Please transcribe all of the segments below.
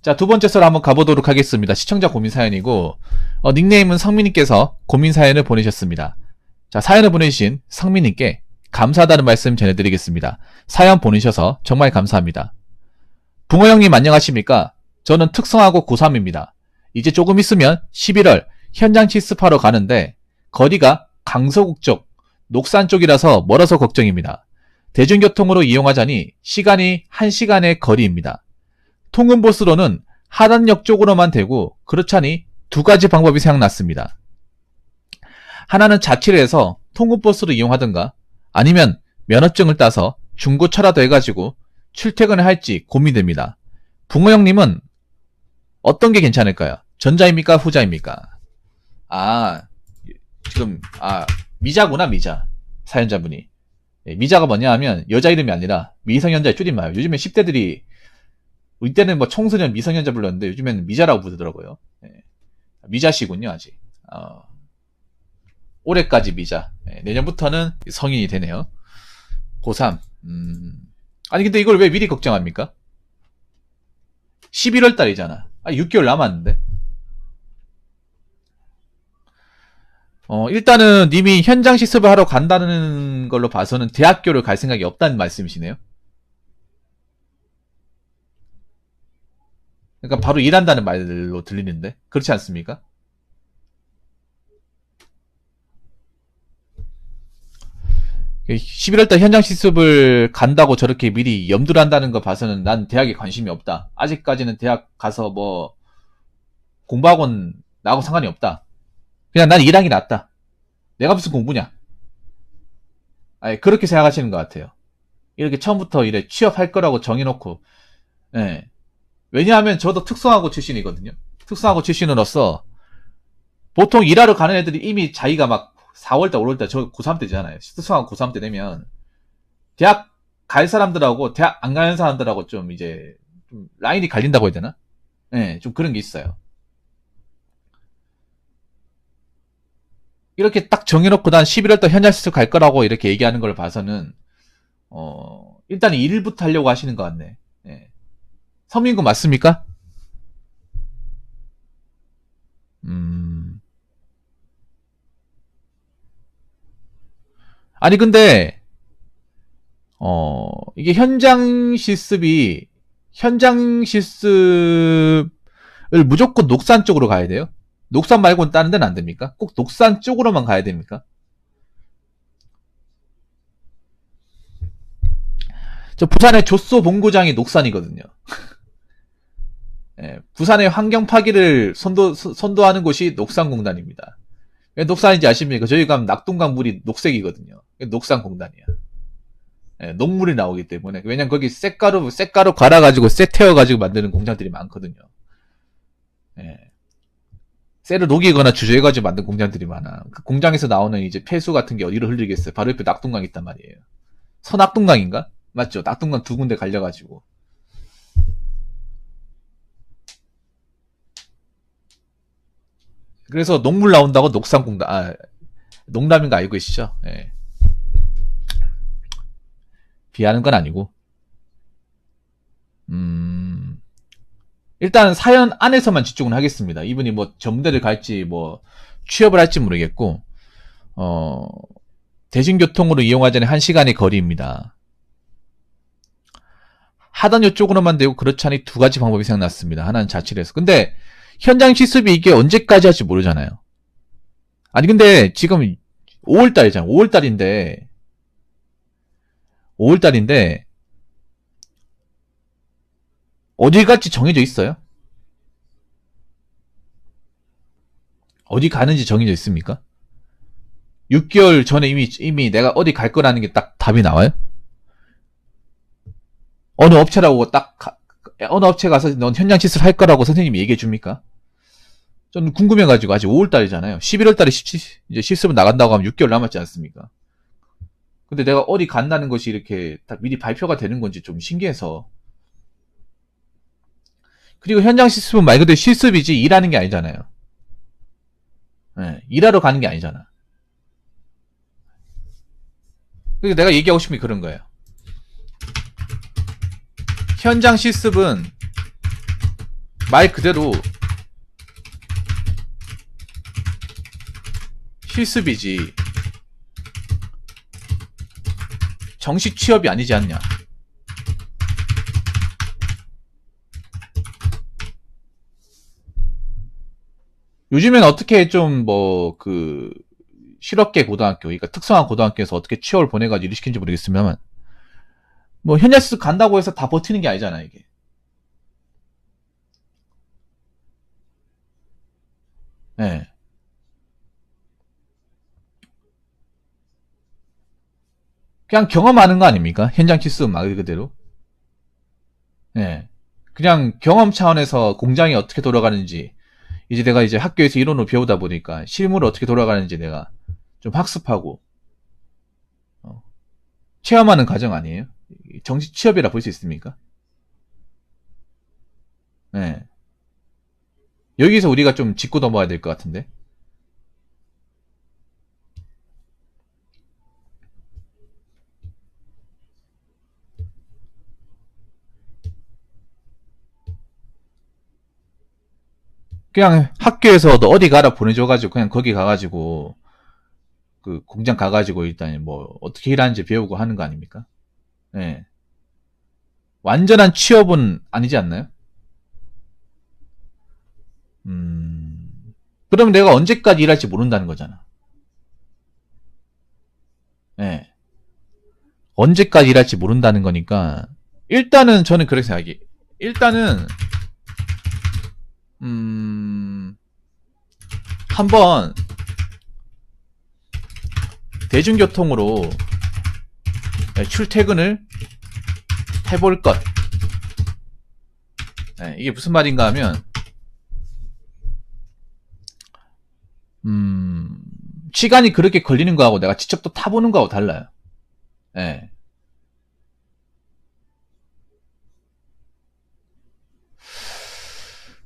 자, 두 번째 썰 한번 가보도록 하겠습니다. 시청자 고민 사연이고, 닉네임은 성민님께서 고민 사연을 보내셨습니다. 자, 사연을 보내주신 성민님께 감사하다는 말씀 전해드리겠습니다. 사연 보내셔서 정말 감사합니다. 붕어 형님 안녕하십니까? 저는 특성화고 고3입니다. 이제 조금 있으면 11월 현장 실습하러 가는데 거리가 강서구 쪽, 녹산 쪽이라서 멀어서 걱정입니다. 대중교통으로 이용하자니 시간이 1시간의 거리입니다. 통근버스로는 하단역 쪽으로만 되고 그렇자니 두 가지 방법이 생각났습니다. 하나는 자취를 해서 통근버스로 이용하든가 아니면 면허증을 따서 중고차라도 해가지고 출퇴근을 할지 고민됩니다. 붕어 형님은 어떤 게 괜찮을까요? 전자입니까? 후자입니까? 지금 미자구나. 미자. 사연자분이. 미자가 뭐냐 하면 여자 이름이 아니라 미성년자의 줄임말. 요즘에 10대들이 이때는 뭐 청소년 미성년자 불렀는데 요즘에는 미자라고 부르더라고요. 미자씨군요. 아직. 올해까지 미자. 내년부터는 성인이 되네요. 고3. 아니 근데 이걸 왜 미리 걱정합니까? 11월 달이잖아. 6개월 남았는데. 일단은 님이 현장 실습을 하러 간다는 걸로 봐서는 대학교를 갈 생각이 없다는 말씀이시네요. 그러니까 바로 일한다는 말로 들리는데 그렇지 않습니까? 그 11월달 현장 실습을 간다고 저렇게 미리 염두를 한다는 거 봐서는 난 대학에 관심이 없다. 아직까지는 대학 가서 뭐 공부학원 나하고 상관이 없다. 그냥 난 일하는 게 낫다. 내가 무슨 공부냐? 그렇게 생각하시는 것 같아요. 이렇게 처음부터 이래 취업할 거라고 정해놓고, 왜냐하면 저도 특성화고 출신이거든요. 특성화고 출신으로서 보통 일하러 가는 애들이 이미 자기가 막 4월달, 5월달, 저 고3 때잖아요. 특성화고 고3 때 되면 대학 갈 사람들하고 대학 안 가는 사람들하고 좀 이제 좀 라인이 갈린다고 해야 되나? 좀 그런 게 있어요. 이렇게 딱 정해놓고 난 11월달 현장 실습 갈 거라고 이렇게 얘기하는 걸 봐서는 일단 일부터 하려고 하시는 것 같네. 성민군 맞습니까? 아니 근데 이게 현장 실습을 무조건 녹산 쪽으로 가야 돼요? 녹산 말고는 다른 데는 안 됩니까? 꼭 녹산 쪽으로만 가야 됩니까? 저 부산의 조소 본고장이 녹산이거든요. 부산의 환경 파기를 선도하는 곳이 녹산공단입니다. 왜 녹산인지 아십니까? 저희 가면 낙동강 물이 녹색이거든요. 녹산공단이야. 녹물이 나오기 때문에. 왜냐면 거기 쇳가루 갈아가지고 쇠 태워가지고 만드는 공장들이 많거든요. 쇠를 녹이거나 주저해가지고 만든 공장들이 많아. 그 공장에서 나오는 이제 폐수 같은 게 어디로 흘리겠어요? 바로 옆에 낙동강 있단 말이에요. 서낙동강인가? 맞죠? 낙동강 두 군데 갈려가지고. 그래서 녹물 나온다고 녹산공단, 농담인 거 알고 계시죠? 비하는 건 아니고. 일단 사연 안에서만 집중을 하겠습니다. 이분이 뭐 전문대를 갈지 뭐 취업을 할지 모르겠고 대중교통으로 이용하자니 1시간의 거리입니다. 하단역 쪽으로만 되고 그렇지 않니 두 가지 방법이 생각났습니다. 하나는 자취를 해서. 근데 현장 실습이 이게 언제까지 할지 모르잖아요. 아니 근데 지금 5월달이잖아. 5월달인데 어디 갈지 정해져 있어요? 어디 가는지 정해져 있습니까? 6개월 전에 이미 내가 어디 갈 거라는 게 딱 답이 나와요? 어느 업체라고 어느 업체 가서 넌 현장 실습 할 거라고 선생님이 얘기해 줍니까? 저는 궁금해가지고 아직 5월달이잖아요. 11월달에 이제 실습을 나간다고 하면 6개월 남았지 않습니까? 근데 내가 어디 간다는 것이 이렇게 딱 미리 발표가 되는 건지 좀 신기해서. 그리고 현장 실습은 말 그대로 실습이지 일하는 게 아니잖아요. 일하러 가는 게 아니잖아. 그래서 내가 얘기하고 싶은 게 그런 거예요. 현장 실습은 말 그대로 실습이지 정식 취업이 아니지 않냐. 요즘엔 어떻게 좀 실업계 고등학교, 그러니까 특성화 고등학교에서 어떻게 취업을 보내가지고 일을 시킨지 모르겠으면 뭐 현야스 간다고 해서 다 버티는 게 아니잖아 이게. 예. 그냥 경험하는 거 아닙니까? 현장 실습 말 그대로. 예. 그냥 경험 차원에서 공장이 어떻게 돌아가는지 이제 내가 이제 학교에서 이론을 배우다 보니까 실무를 어떻게 돌아가는지 내가 좀 학습하고 어, 체험하는 과정 아니에요? 정식 취업이라 볼 수 있습니까? 예. 여기서 우리가 좀 짚고 넘어가야 될 것 같은데. 그냥 학교에서 너 어디 가라 보내줘가지고 그냥 거기 가가지고 그 공장 가가지고 일단 뭐 어떻게 일하는지 배우고 하는 거 아닙니까? 예. 완전한 취업은 아니지 않나요? 그럼 내가 언제까지 일할지 모른다는 거잖아. 예. 언제까지 일할지 모른다는 거니까 일단은 저는 그렇게 생각해. 일단은 한번 대중교통으로 출퇴근을 해볼 것. 이게 무슨 말인가 하면 시간이 그렇게 걸리는 거하고 내가 직접 또 타보는 거하고 달라요. 예.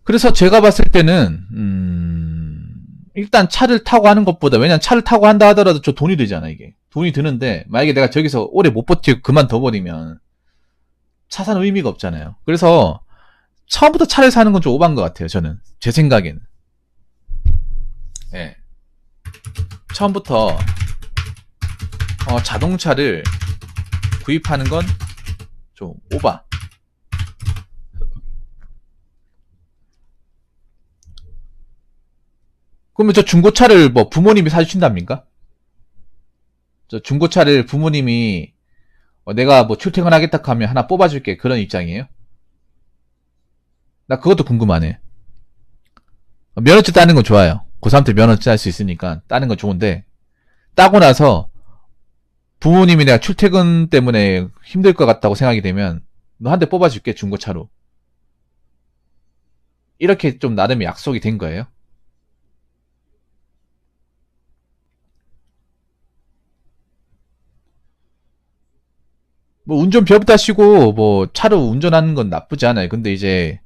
그래서 제가 봤을 때는 일단 차를 타고 하는 것보다, 왜냐면 차를 타고 한다 하더라도 저 돈이 들잖아 이게. 돈이 드는데 만약에 내가 저기서 오래 못 버티고 그만둬버리면 차 사는 의미가 없잖아요. 그래서 처음부터 차를 사는 건 좀 오반 것 같아요. 저는 제 생각에는. 예. 처음부터 자동차를 구입하는 건 좀 오바. 그러면 저 중고차를 뭐 부모님이 사주신답니까? 저 중고차를 부모님이 내가 뭐 출퇴근하겠다 하면 하나 뽑아줄게 그런 입장이에요? 나 그것도 궁금하네. 면허증 따는 건 좋아요. 고3 때 면허증 딸 수 있으니까 따는 건 좋은데 따고 나서 부모님이 내가 출퇴근 때문에 힘들 것 같다고 생각이 되면 너 한 대 뽑아줄게 중고차로. 이렇게 좀 나름 약속이 된 거예요. 뭐 운전 배웠다시고 뭐 차로 운전하는 건 나쁘지 않아요. 근데 이제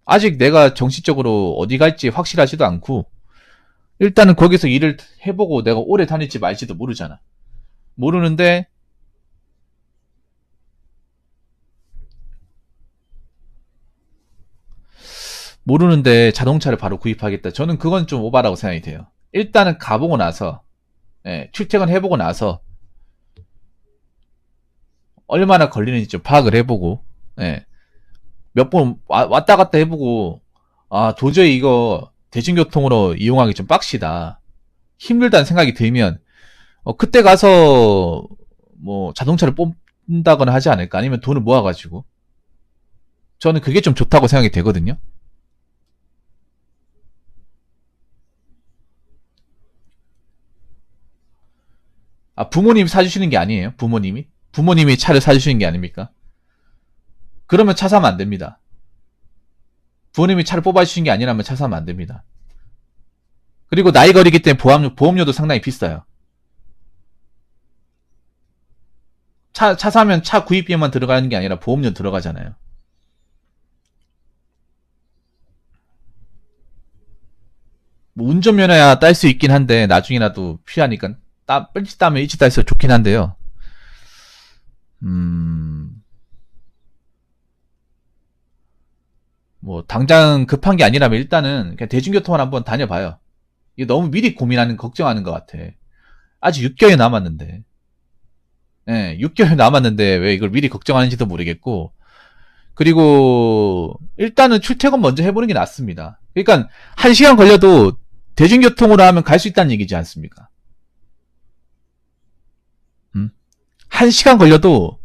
아직 내가 정식적으로 어디 갈지 확실하지도 않고 일단은 거기서 일을 해보고 내가 오래 다닐지 말지도 모르잖아. 모르는데 자동차를 바로 구입하겠다. 저는 그건 좀 오바라고 생각이 돼요. 일단은 가보고 나서 출퇴근 해보고 나서 얼마나 걸리는지 좀 파악을 해보고 몇 번 왔다 갔다 해보고 도저히 이거 대중교통으로 이용하기 좀 빡시다. 힘들다는 생각이 들면 그때 가서 뭐 자동차를 뽑는다거나 하지 않을까. 아니면 돈을 모아가지고. 저는 그게 좀 좋다고 생각이 되거든요. 부모님이 사주시는 게 아니에요. 부모님이 차를 사주시는 게 아닙니까? 그러면 차 사면 안 됩니다. 부모님이 차를 뽑아주신 게 아니라면 차 사면 안 됩니다. 그리고 나이 거리기 때문에 보험료도 상당히 비싸요. 차 사면 차 구입비만 들어가는 게 아니라 보험료 들어가잖아요. 뭐 운전면허야 딸 수 있긴 한데 나중에라도 필요하니까 일찍 따면 일찍 딸 수 좋긴 한데요. 음, 뭐 당장 급한 게 아니라면 일단은 그냥 대중교통을 한번 다녀봐요. 이게 너무 미리 고민하는 걱정하는 것 같아. 아직 6개월 남았는데. 예, 6개월 남았는데 왜 이걸 미리 걱정하는지도 모르겠고. 그리고 일단은 출퇴근 먼저 해보는 게 낫습니다. 그러니까 1시간 걸려도 대중교통으로 하면 갈 수 있다는 얘기지 않습니까? 1시간 걸려도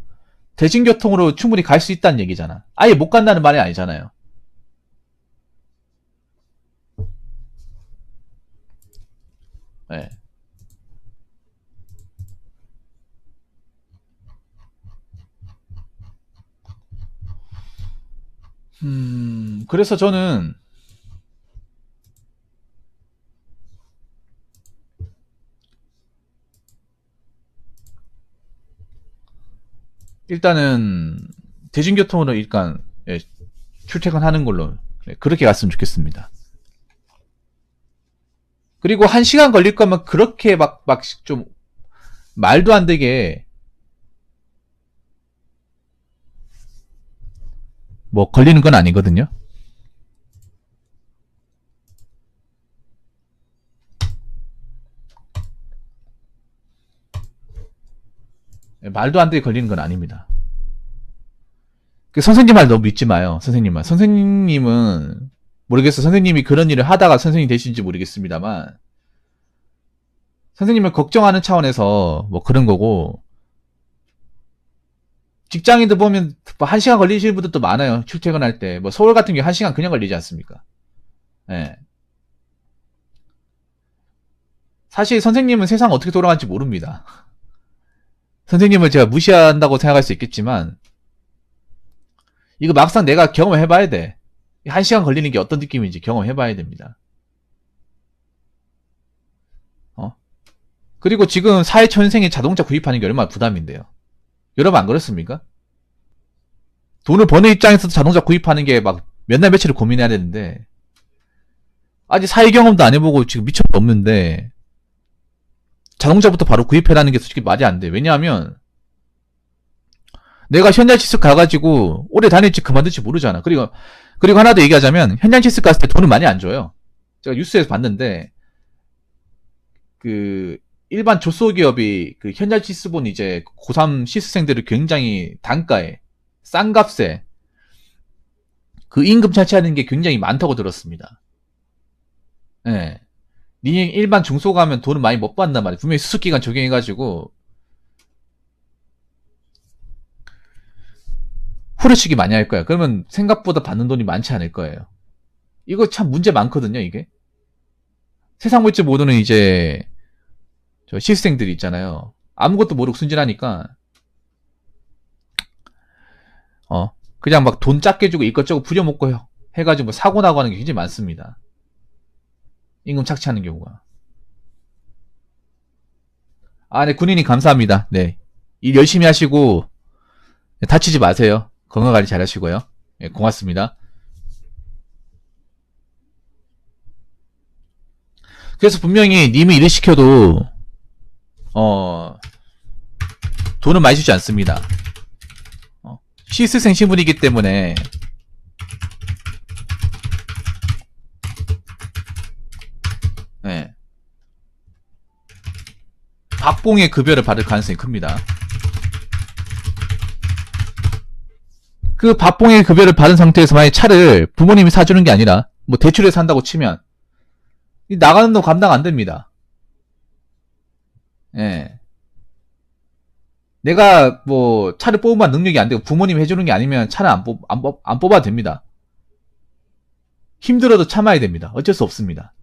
대중교통으로 충분히 갈 수 있다는 얘기잖아. 아예 못 간다는 말이 아니잖아요. 네. 그래서 저는 일단은 대중교통으로 일단 예, 출퇴근하는 걸로 그렇게 갔으면 좋겠습니다. 그리고 1시간 걸릴 거면 그렇게 막 좀 말도 안 되게 뭐 걸리는 건 아니거든요. 말도 안 되게 걸리는 건 아닙니다. 선생님 말 너무 믿지 마요. 선생님 말. 선생님은 모르겠어. 선생님이 그런 일을 하다가 선생님이 되신지 모르겠습니다만 선생님을 걱정하는 차원에서 뭐 그런 거고 직장인들 보면 뭐 1시간 걸리시는 분들도 많아요. 출퇴근할 때. 뭐 서울 같은 경우 1시간 그냥 걸리지 않습니까? 예. 사실 선생님은 세상 어떻게 돌아가는지 모릅니다. 선생님을 제가 무시한다고 생각할 수 있겠지만 이거 막상 내가 경험해봐야 돼. 1시간 걸리는 게 어떤 느낌인지 경험해봐야 됩니다. 그리고 지금 사회초년생이 자동차 구입하는 게 얼마나 부담인데요. 여러분 안 그렇습니까? 돈을 버는 입장에서도 자동차 구입하는 게 막 몇 날 며칠을 고민해야 되는데 아직 사회 경험도 안 해보고 지금 미천도 없는데 자동차부터 바로 구입해라는 게 솔직히 말이 안 돼. 왜냐하면 내가 현장시스 가가지고 오래 다닐지 그만둘지 모르잖아. 그리고 하나 더 얘기하자면 현장시스 갔을 때 돈을 많이 안 줘요. 제가 뉴스에서 봤는데 그 일반 조소기업이 그 현장시스본 이제 고3 시스생들을 굉장히 단가에 싼 값에 그 임금 차치하는 게 굉장히 많다고 들었습니다. 예. 니 일반 중소 가면 돈을 많이 못 받는단 말이야. 분명히 수습기간 적용해가지고 후려치기 많이 할 거야. 그러면 생각보다 받는 돈이 많지 않을 거예요. 이거 참 문제 많거든요, 이게. 세상 볼줄 모르는 이제 저 시스생들이 있잖아요. 아무것도 모르고 순진하니까 그냥 막 돈 작게 주고 이것저것 부려먹고 해가지고 뭐 사고 나고 하는 게 굉장히 많습니다. 임금 착취하는 경우가. 아, 네, 군인님 감사합니다. 네. 일 열심히 하시고 다치지 마세요. 건강관리 잘 하시고요. 네, 고맙습니다. 그래서 분명히 님이 일을 시켜도 돈은 많이 주지 않습니다. 시스생 신분이기 때문에 네. 박봉의 급여를 받을 가능성이 큽니다. 그 박봉의 급여를 받은 상태에서 만약 차를 부모님이 사주는 게 아니라 뭐 대출에 산다고 치면 나가는 돈 감당 안 됩니다. 예. 내가 뭐 차를 뽑으면 능력이 안 되고 부모님이 해주는 게 아니면 차를 안 뽑아도 됩니다. 힘들어도 참아야 됩니다. 어쩔 수 없습니다.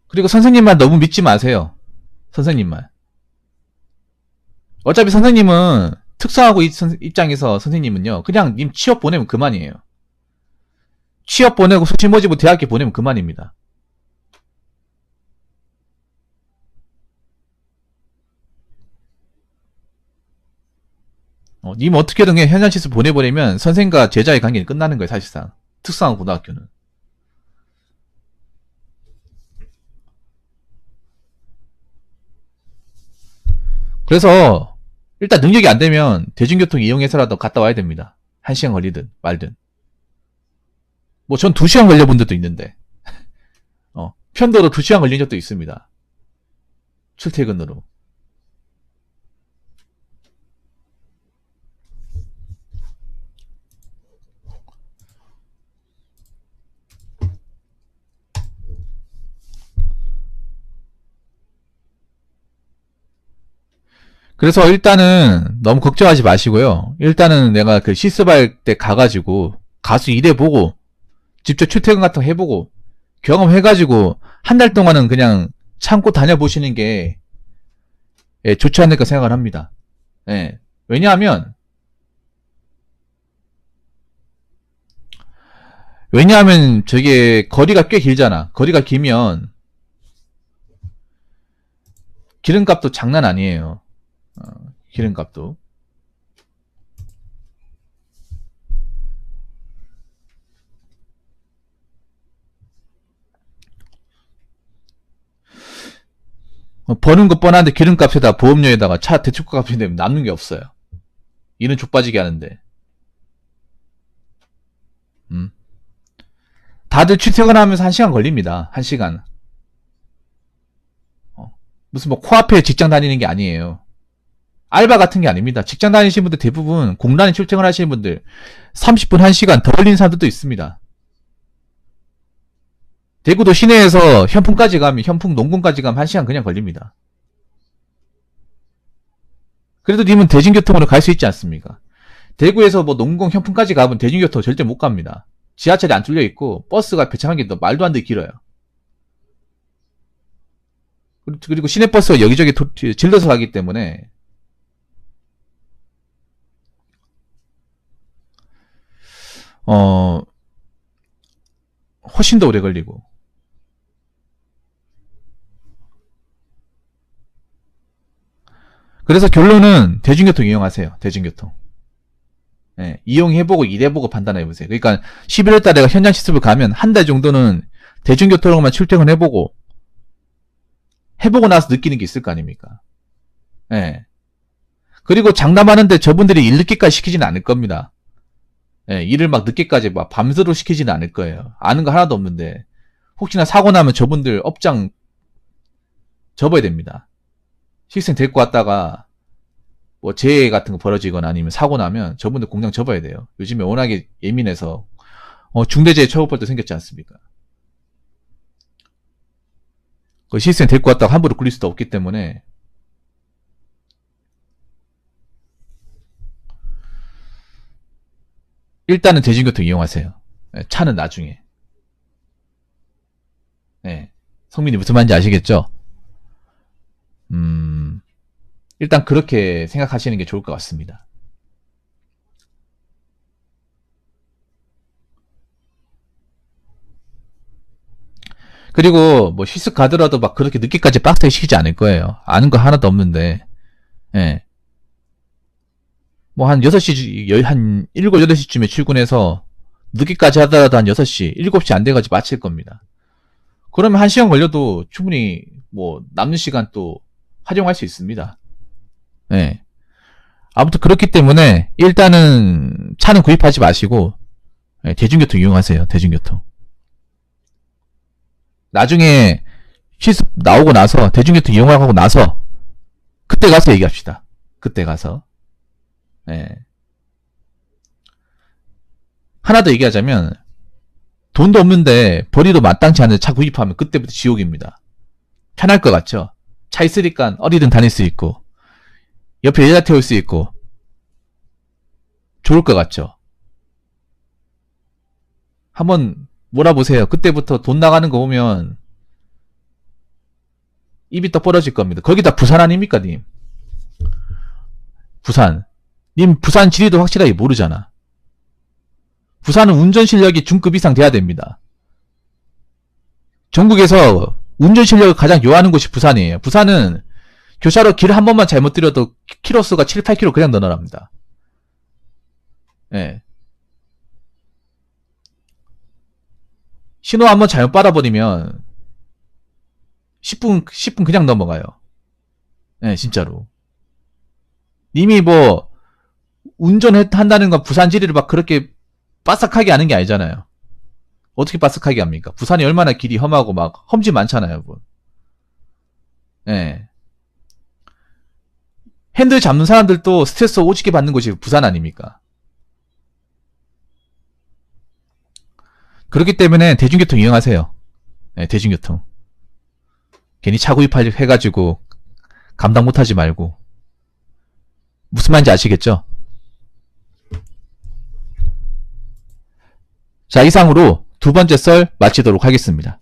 그리고 선생님만 너무 믿지 마세요. 선생님만. 어차피 선생님은 특성화고 입장에서 선생님은요. 그냥 님 취업 보내면 그만이에요. 취업 보내고 소심모집고 대학교 보내면 그만입니다. 님 어떻게든 그냥 현장시설 보내버리면 선생과 제자의 관계는 끝나는 거예요. 사실상. 특성화 고등학교는. 그래서 일단 능력이 안 되면 대중교통 이용해서라도 갔다 와야 됩니다. 1시간 걸리든 말든. 뭐 전 2시간 걸려본 적도 있는데 편도로 2시간 걸린 적도 있습니다. 출퇴근으로. 그래서 일단은 너무 걱정하지 마시고요. 일단은 내가 그 시스발 때 가가지고 가수 일해보고 직접 출퇴근 같은 거 해보고 경험해가지고 한 달 동안은 그냥 참고 다녀보시는 게 좋지 않을까 생각을 합니다. 예. 왜냐하면 저게 거리가 꽤 길잖아. 거리가 길면 기름값도 장난 아니에요. 기름값도. 버는 거 뻔한데 기름값에다 보험료에다가 차 대출값이 되면 남는 게 없어요. 일은 족빠지게 하는데. 다들 출퇴근하면서 1시간 걸립니다. 1시간. 무슨 뭐 코앞에 직장 다니는 게 아니에요. 알바 같은 게 아닙니다. 직장 다니시는 분들 대부분 공단에 출퇴근하시는 분들 30분 1시간 더 걸리는 사람들도 있습니다. 대구도 시내에서 현풍까지 가면 현풍 농군까지 가면 1시간 그냥 걸립니다. 그래도 님은 대중교통으로 갈 수 있지 않습니까? 대구에서 뭐 농공 현풍까지 가면 대중교통 절대 못 갑니다. 지하철이 안 뚫려 있고 버스가 배차한 게 말도 안 되게 길어요. 그리고 시내버스가 여기저기 질러서 가기 때문에 훨씬 더 오래 걸리고. 그래서 결론은 대중교통 이용하세요. 대중교통. 예, 이용해보고 일해보고 판단해보세요. 그러니까 11월달에 현장 실습을 가면 한 달 정도는 대중교통으로만 출퇴근해보고 해보고 나서 느끼는 게 있을 거 아닙니까? 예. 그리고 장담하는데 저분들이 일 늦게까지 시키지는 않을 겁니다. 예, 일을 막 늦게까지 막 밤새도록 시키지는 않을 거예요. 아는 거 하나도 없는데 혹시나 사고 나면 저분들 업장 접어야 됩니다. 실생 데리고 왔다가 뭐 재해 같은 거 벌어지거나 아니면 사고 나면 저분들 공장 접어야 돼요. 요즘에 워낙에 예민해서 중대재해처벌법도 생겼지 않습니까? 그 실생 데리고 왔다가 함부로 굴릴 수도 없기 때문에 일단은 대중교통 이용하세요. 차는 나중에. 네. 성민이 무슨 말인지 아시겠죠? 일단 그렇게 생각하시는 게 좋을 것 같습니다. 그리고 뭐 실습 가더라도 막 그렇게 늦게까지 빡세게 시키지 않을 거예요. 아는 거 하나도 없는데. 예. 뭐 한 6시, 한 7, 8시쯤에 출근해서 늦게까지 하더라도 한 6시, 7시 안 돼가지고 마칠 겁니다. 그러면 1시간 걸려도 충분히 뭐 남는 시간 또 활용할 수 있습니다. 예. 아무튼 그렇기 때문에 일단은 차는 구입하지 마시고 대중교통 이용하세요. 대중교통. 나중에 실습 나오고 나서 대중교통 이용하고 나서 그때 가서 얘기합시다. 그때 가서. 예. 하나 더 얘기하자면 돈도 없는데 벌이도 마땅치 않은 차 구입하면 그때부터 지옥입니다. 편할 것 같죠? 차 있으니까 어디든 다닐 수 있고 옆에 여자 태울 수 있고 좋을 것 같죠? 한번 몰아보세요. 그때부터 돈 나가는 거 보면 입이 떡 벌어질 겁니다. 거기다 부산 아닙니까, 님? 부산. 님 부산 지리도 확실하게 모르잖아. 부산은 운전 실력이 중급 이상 돼야 됩니다. 전국에서 운전 실력을 가장 요하는 곳이 부산이에요. 부산은 교차로 길 한 번만 잘못 들여도 키로수가 7, 8km 그냥 늘어납니다. 예. 신호 한번 잘못 빨아버리면 10분 그냥 넘어가요. 예, 진짜로. 님이 뭐 운전한다는 건 부산 지리를 막 그렇게 빠삭하게 하는 게 아니잖아요. 어떻게 빠삭하게 합니까? 부산이 얼마나 길이 험하고 막 험지 많잖아요, 뭐. 예. 핸들 잡는 사람들도 스트레스 오지게 받는 곳이 부산 아닙니까? 그렇기 때문에 대중교통 이용하세요. 네, 대중교통. 괜히 차 구입해가지고 감당 못하지 말고. 무슨 말인지 아시겠죠? 자, 이상으로 두 번째 썰 마치도록 하겠습니다.